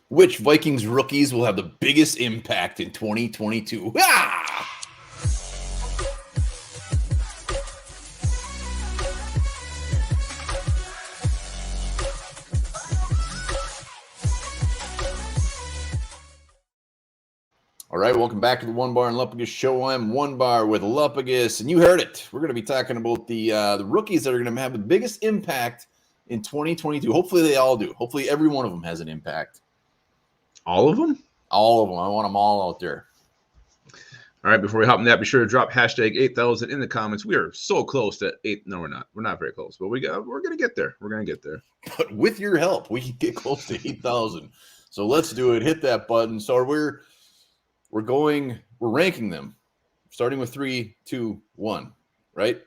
Which Vikings rookies will have the biggest impact in 2022? Ah! All right, welcome back to the Onebar and Lupagus show. I'm Onebar with Lupagus, and you heard it. We're going to be talking about the rookies that are going to have the biggest impact in 2022. Hopefully they all do. Hopefully every one of them has an impact. All of them? All of them. I want them all out there. All right, before we hop in that, be sure to drop hashtag 8,000 in the comments. We are so close to 8. No, we're not. We're not very close, but we're going to get there. We're going to get there. But with your help, we can get close to 8,000. So let's do it. Hit that button. So we're ranking them, starting with 3, 2, 1, right?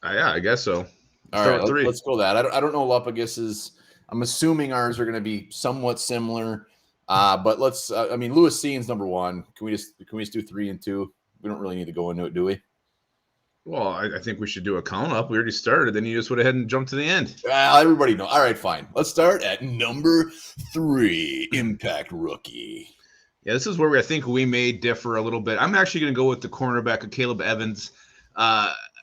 Yeah, I guess so. All right, let's go that. I don't know Lupagus's. I'm assuming ours are going to be somewhat similar. But let's. Lewis Scene's number 1. Can we just do 3 and 2? We don't really need to go into it, do we? Well, I think we should do a count up. We already started. Then you just went ahead and jumped to the end. Well, everybody knows. All right, fine. Let's start at number 3, Impact Rookie. Yeah, this is where I think we may differ a little bit. I'm actually going to go with the cornerback of Caleb Evans.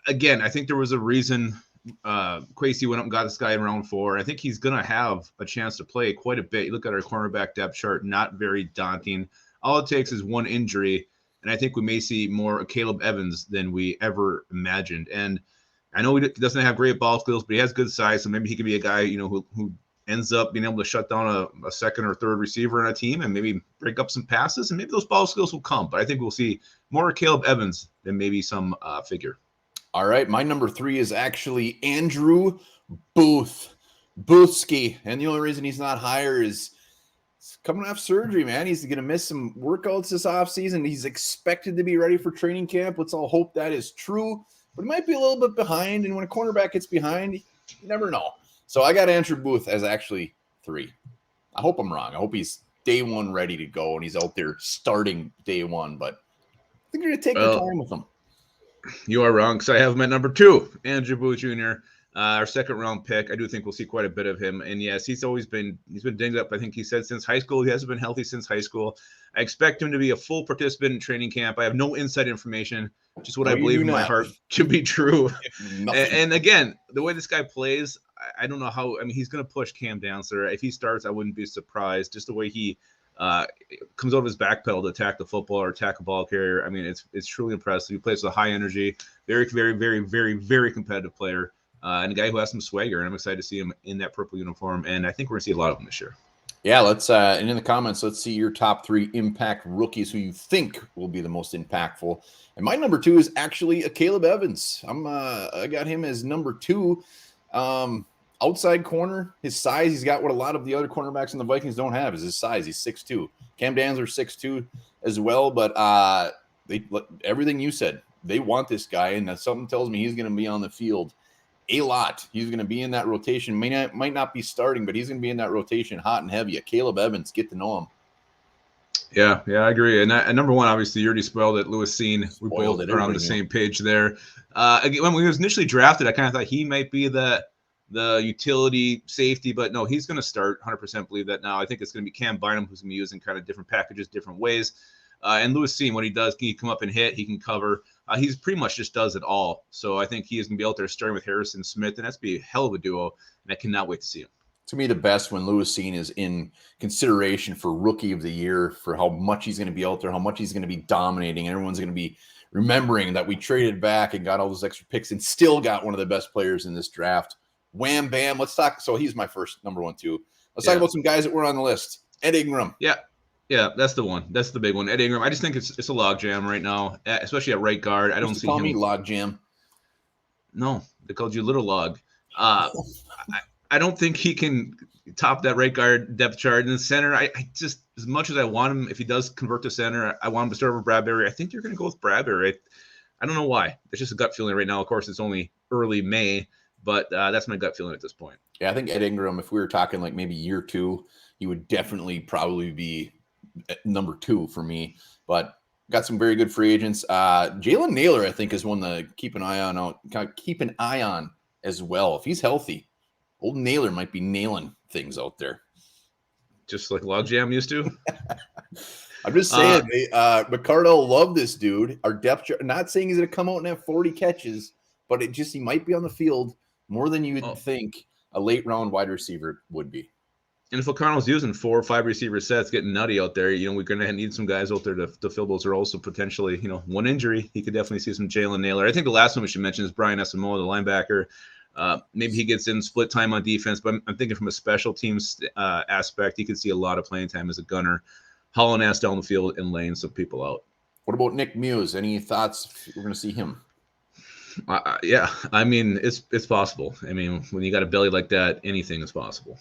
Again, I think there was a reason Quasey went up and got this guy in round 4. I think he's going to have a chance to play quite a bit. You look at our cornerback depth chart, not very daunting. All it takes is one injury, and I think we may see more of Caleb Evans than we ever imagined. And I know he doesn't have great ball skills, but he has good size, so maybe he could be a guy, who ends up being able to shut down a second or third receiver on a team and maybe break up some passes, and maybe those ball skills will come. But I think we'll see more of Caleb Evans than maybe some figure. All right, my number 3 is actually Andrew Boosky. And the only reason he's not higher is he's coming off surgery, man. He's going to miss some workouts this offseason. He's expected to be ready for training camp. Let's all hope that is true. But he might be a little bit behind, and when a cornerback gets behind, you never know. So I got Andrew Booth as actually 3. I hope I'm wrong. I hope he's day 1 ready to go, and he's out there starting day 1. But I think you're going to take your time with him. You are wrong, because I have him at number 2, Andrew Booth Jr., our second-round pick. I do think we'll see quite a bit of him. And, yes, he's been dinged up, I think he said, since high school. He hasn't been healthy since high school. I expect him to be a full participant in training camp. I have no inside information, just what I believe in my heart to be true. And, again, the way this guy plays, I don't know how. I mean, he's going to push Cam Dancer. If he starts, I wouldn't be surprised. Just the way he comes out of his back pedal to attack the football or attack a ball carrier. I mean, it's truly impressive. He plays with a high energy, very, very, very, very, very competitive player, and a guy who has some swagger. And I'm excited to see him in that purple uniform. And I think we're going to see a lot of them this year. Yeah, let's and in the comments, let's see your top 3 impact rookies who you think will be the most impactful. And my number 2 is actually a Caleb Evans. I got him as number 2. Outside corner, his size, he's got what a lot of the other cornerbacks in the Vikings don't have, is his size. He's 6'2". Cam Dancer 6'2" as well, but everything you said, they want this guy, and something tells me he's going to be on the field a lot. He's going to be in that rotation. Might not be starting, but he's going to be in that rotation hot and heavy. Caleb Evans, get to know him. Yeah, I agree. And number 1, obviously, you already spoiled it. Lewis Scene, we both are on the same page there. Again, when he was initially drafted, I kind of thought he might be the utility safety, but no, he's going to start. 100% believe that now. I think it's going to be Cam Bynum who's going to be using kind of different packages, different ways. And Lewis Scene, what he does, he can come up and hit, he can cover. He's pretty much just does it all. So I think he is going to be out there starting with Harrison Smith, and that's going to be a hell of a duo, and I cannot wait to see him. To me, the best when Lewis Scene is in consideration for Rookie of the Year, for how much he's going to be out there, how much he's going to be dominating. Everyone's going to be remembering that we traded back and got all those extra picks and still got one of the best players in this draft. Wham, bam. Let's talk. So he's my first number 1, too. Let's talk about some guys that were on the list. Ed Ingram. Yeah, that's the one. That's the big one. Ed Ingram. I just think it's a logjam right now, especially at right guard. I don't see him. Call me logjam. No, they called you Little Log. I don't think he can top that right guard depth chart. In the center, I just, as much as I want him, if he does convert to center, I want him to start over Bradbury. I think you're going to go with Bradbury. I don't know why. It's just a gut feeling right now. Of course, it's only early May, but that's my gut feeling at this point. Yeah, I think Ed Ingram, if we were talking like maybe year 2, he would definitely probably be number 2 for me. But got some very good free agents. Jalen Naylor, I think, is one to keep an eye on as well. If he's healthy, old Naylor might be nailing things out there. just like Logjam used to. I'm just saying, McCardle love this dude. Our depth chart, not saying he's going to come out and have 40 catches, but he might be on the field more than you would think a late round wide receiver would be. And if O'Connell's using 4 or 5 receiver sets, getting nutty out there, we're going to need some guys out there to fill those roles. So potentially, one injury, he could definitely see some Jalen Naylor. I think the last one we should mention is Brian Asamoah, the linebacker. Maybe he gets in split time on defense, but I'm thinking from a special teams aspect, he could see a lot of playing time as a gunner, hauling ass down the field and laying some people out. What about Nick Muse? Any thoughts? We're going to see him. Yeah, I mean, it's possible. I mean, when you got a belly like that, anything is possible.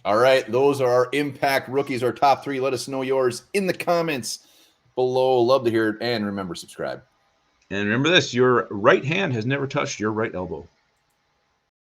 All right, those are our impact rookies, our top 3. Let us know yours in the comments below. Love to hear it. And remember, subscribe. And remember this, your right hand has never touched your right elbow.